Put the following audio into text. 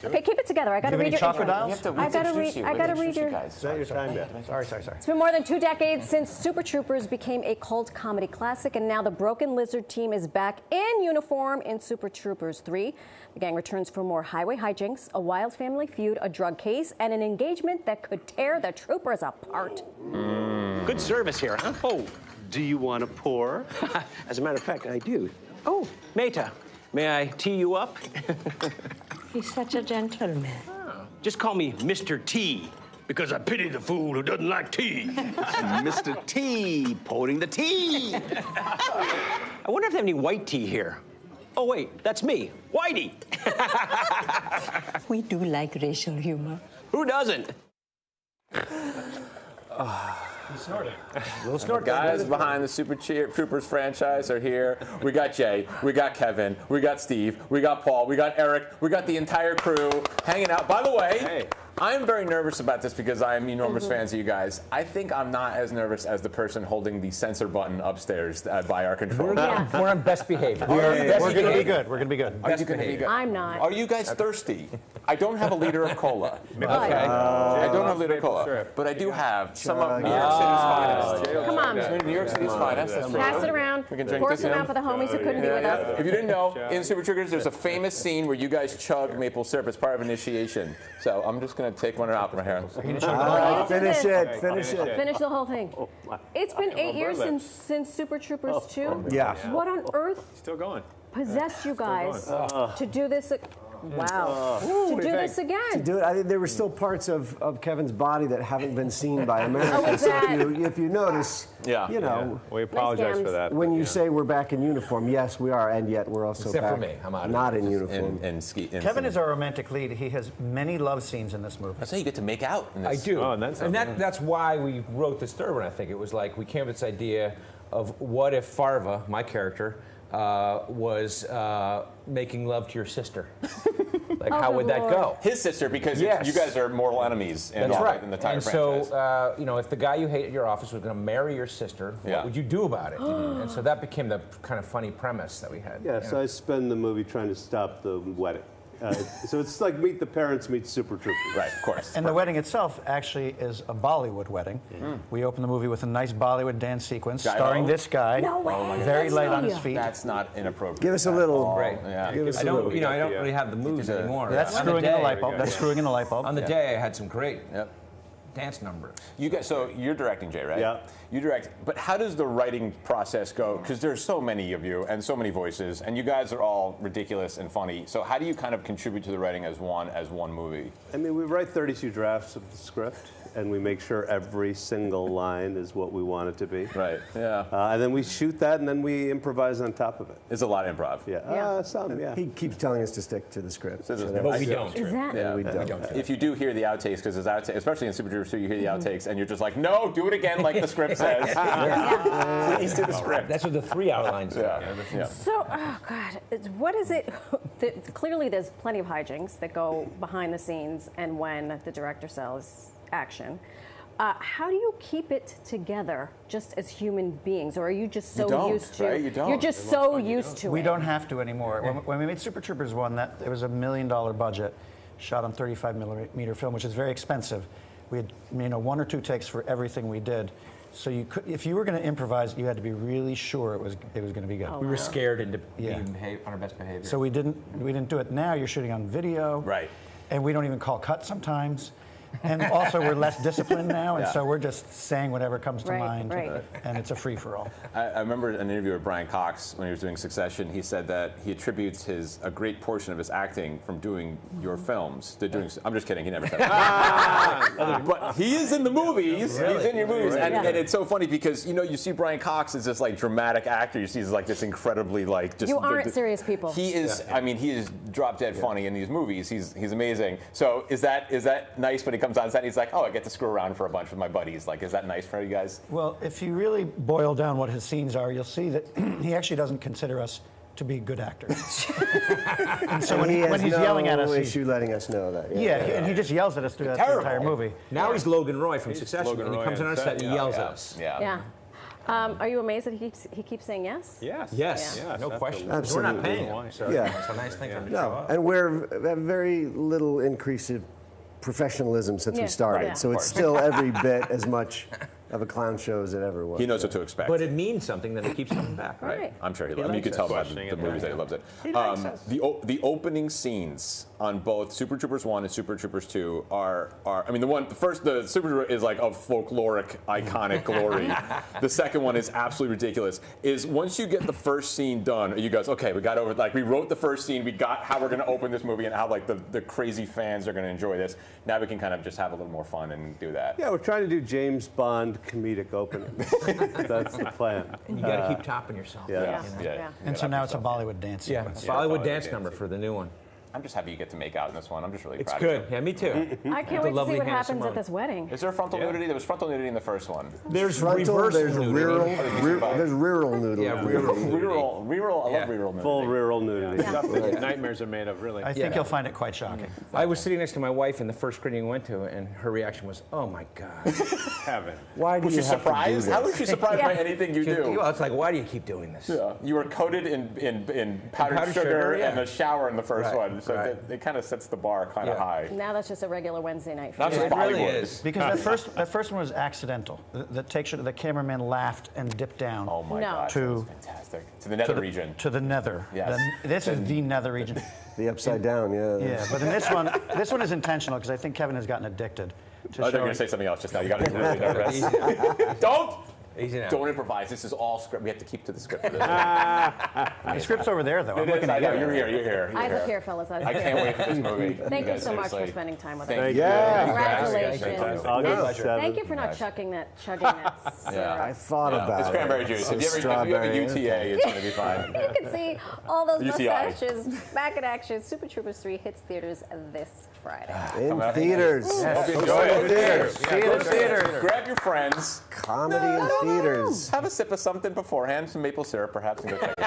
Okay, keep it together. I got to read your intro. I got to read your. It's not your time yet. Sorry. It's been more than 2 decades since Super Troopers became a cult comedy classic, and now the Broken Lizard team is back in uniform in Super Troopers 3. The gang returns for more highway hijinks, a wild family feud, a drug case, and an engagement that could tear the troopers apart. Good service here, huh? Oh, do you want to pour? As a matter of fact, I do. Oh, Meta, may I tee you up? He's such a gentleman. Oh. Just call me Mr. T, because I pity the fool who doesn't like tea. Mr. T, pouring the tea. I wonder if they have any white tea here. Oh, wait, that's me, Whitey. We do like racial humor. Who doesn't? He snorted. Little snort. Guys behind the Super Troopers franchise are here. We got Jay, we got Kevin, we got Steve, we got Paul, we got Eric, we got the entire crew hanging out. By the way, I'm very nervous about this because I am enormous fans of you guys. I think I'm not as nervous as the person holding the censor button upstairs by our control. We're on best behavior. We're going to be good. We're going to be good. Are you going to be good? I'm not. Are you guys thirsty? I don't have a liter of cola. Okay. I don't have a liter of cola, but I do have some of New York City's finest. Come on. New York City's finest. Pass it around. We can drink Pour this some in. out for the homies who couldn't be with us. If you didn't know, in Super Troopers, there's a famous scene where you guys chug maple syrup as part of initiation. So I'm just going to take one out right here. Finish it. Finish the whole thing. It's been 8 years since Super Troopers 2. Yeah. What on earth Still going. possessed you guys to do this? Wow. To do this again. Dude, I think there were still parts of Kevin's body that haven't been seen by Americans. was that? If you notice, you know, We apologize for that. when you say we're back in uniform, yes, we are, and yet we're also Except back for me. I'm out of not it. in uniform. Kevin is our romantic lead. He has many love scenes in this movie. That's how you get to make out in I this. do. Oh, and that's why we wrote this third one, I think. It was like we came up with this idea of what if Farva, my character, was making love to your sister. Like, how would that go? His sister, because you guys are mortal enemies in, That's right. in the entire and franchise. so, you know, if the guy you hate at your office was going to marry your sister, what would you do about it? And so that became the kind of funny premise that we had. Yeah, so I spend the movie trying to stop the wedding. So it's like Meet the Parents meets Super Troopers. Right, of course. And the wedding itself actually is a Bollywood wedding. We open the movie with a nice Bollywood dance sequence starring this guy. No way. Very light on his feet. That's not inappropriate. Give us a little. Right. Yeah. Give us I a don't, little. you know, I don't really have the moves anymore. That's On screwing in the day- light bulb. That's screwing in the light bulb. On the day, I had some great Yep. dance numbers. You guys, so you're directing, Jay, right? Yeah. You direct, but how does the writing process go? Because there's so many of you and so many voices, and you guys are all ridiculous and funny. So how do you kind of contribute to the writing as one movie? I mean, we write 32 drafts of the script, and we make sure every single line is what we want it to be. Right. Yeah. And then we shoot that, and then we improvise on top of it. It's a lot of improv. Yeah. Some, yeah. He keeps telling us to stick to the script. But we don't. Is that? Yeah, we don't. If you do hear the outtakes, because there's outtakes, especially in Super Troopers 2, you hear the outtakes, and you're just like, no, do it again like the script says. Please do the script. That's what the 3 outlines are. Yeah. So, oh God, what is it? Clearly, there's plenty of hijinks that go behind the scenes and when the director sells action. How do you keep it together just as human beings? Or are you just so used to right? You don't. You're just so used to it. We don't have to anymore. When we made Super Troopers 1, it was $1 million budget, shot on 35mm film, which is very expensive. We had 1 or 2 takes for everything we did. So you could, if you were going to improvise, you had to be really sure it was going to be good. We were scared into being on our best behavior. So we didn't do it. Now you're shooting on video, Right. And we don't even call cut sometimes. And also, we're less disciplined now, and so we're just saying whatever comes to mind, and it's a free-for-all. I remember an interview with Brian Cox when he was doing Succession. He said that he attributes a great portion of his acting from doing your films to doing. I'm just kidding. He never said that. But he is in the movies. Really? He's in your movies, and it's so funny because you see Brian Cox as this like dramatic actor. You see he's like this incredibly like just. You aren't serious people. He is. I mean, he is drop dead funny in these movies. He's amazing. So is that nice when he comes on set? He's like, oh, I get to screw around for a bunch with my buddies. Like, is that nice for you guys? Well, if you really boil down what his scenes are, you'll see that he actually doesn't consider us to be good actors. And so when he's yelling at us, he's letting us know that. And he just yells at us through that entire movie. Now he's Logan Roy from Succession, and he comes in on set and he yells at us. Yeah. Are you amazed that he keeps saying yes? Yes. Yes, Yeah. no question. Absolutely. We're not paying him, so Yeah. it's a nice thing for him to show No, up. and we're at very little increase of professionalism since Yeah. we started, Right. so it's still every bit as much of a clown show as it ever was. He knows what to expect. But it means something that he keeps coming back, right? Right. I'm sure he loves it. I mean, you likes can tell us. by Questioning the it, movies yeah. that he loves it. He likes us. The opening scenes on both Super Troopers 1 and Super Troopers 2 are I mean, the Super Trooper is like of folkloric, iconic glory. The second one is absolutely ridiculous. Is once you get the first scene done, you guys, okay, we got over, like, we wrote the first scene, we got how we're going to open this movie and how, like, the crazy fans are going to enjoy this. Now we can kind of just have a little more fun and do that. Yeah, we're trying to do James Bond comedic opening. That's the plan. And you got to keep topping yourself. Yeah. Yeah. And so now it's a Bollywood dance Yeah, sequence. Bollywood dance number for the new one. I'm just happy you get to make out in this one. I'm just really It's proud good. of you. Yeah, me too. I can't It's a wait to lovely, see what handsome happens at woman. this wedding. Is there frontal nudity? There was frontal nudity in the first one. There's Frontal, reverse there's nudity. there's rural nudity. Yeah, Reroll. I Yeah. love reroll nudity. Full rural nudity. Yeah. Stuff that nightmares are made of, really. I think you'll find it quite shocking. I was sitting next to my wife in the first screening we went to, and her reaction was, "Oh my God!" Heaven. Why do Was you she have to do surprised? this? How was she surprised by anything you do? Well, it's like, why do you keep doing this? Yeah. You were coated in powdered, powdered sugar, sugar, yeah. and a shower in the first Right, one, so right. it kind of sets the bar kind of Yeah. high. Now that's just a regular Wednesday night for Not you. just It really Bollywood. is. Because that first one was accidental. The cameraman laughed and dipped down Oh my No. God, To- that was fantastic. To the nether region. to the nether. Yes. This is the nether region. The upside down, yeah. Yeah, but in this one is intentional because I think Kevin has gotten addicted to Oh, they're going showing. to say something else just now. You got to really nervous. Easy now. Don't Easy now. don't improvise. This is all script. We have to keep to the script for this. The script's over there, though. I'm It is, looking I at know. you. You're here. You're here. You're Eyes up here. here, fellas. Eyes up I here. can't wait for this movie. Thank you guys, so much for seriously. spending time with Thank us. you. Yeah. Congratulations. Thank you. I'll give it And 7. thank you for not chugging that syrup. I thought about It's it. cranberry juice. If you have a Strawberry. UTA, it's going to be fine. You can see all those UTI. mustaches back in action. Super Troopers 3 hits theaters this Friday. In theaters. Hope you Go enjoy to it. theaters. Go to theater. Grab your friends. Comedy in theaters. Have a sip of something beforehand, some maple syrup perhaps, and go check it out.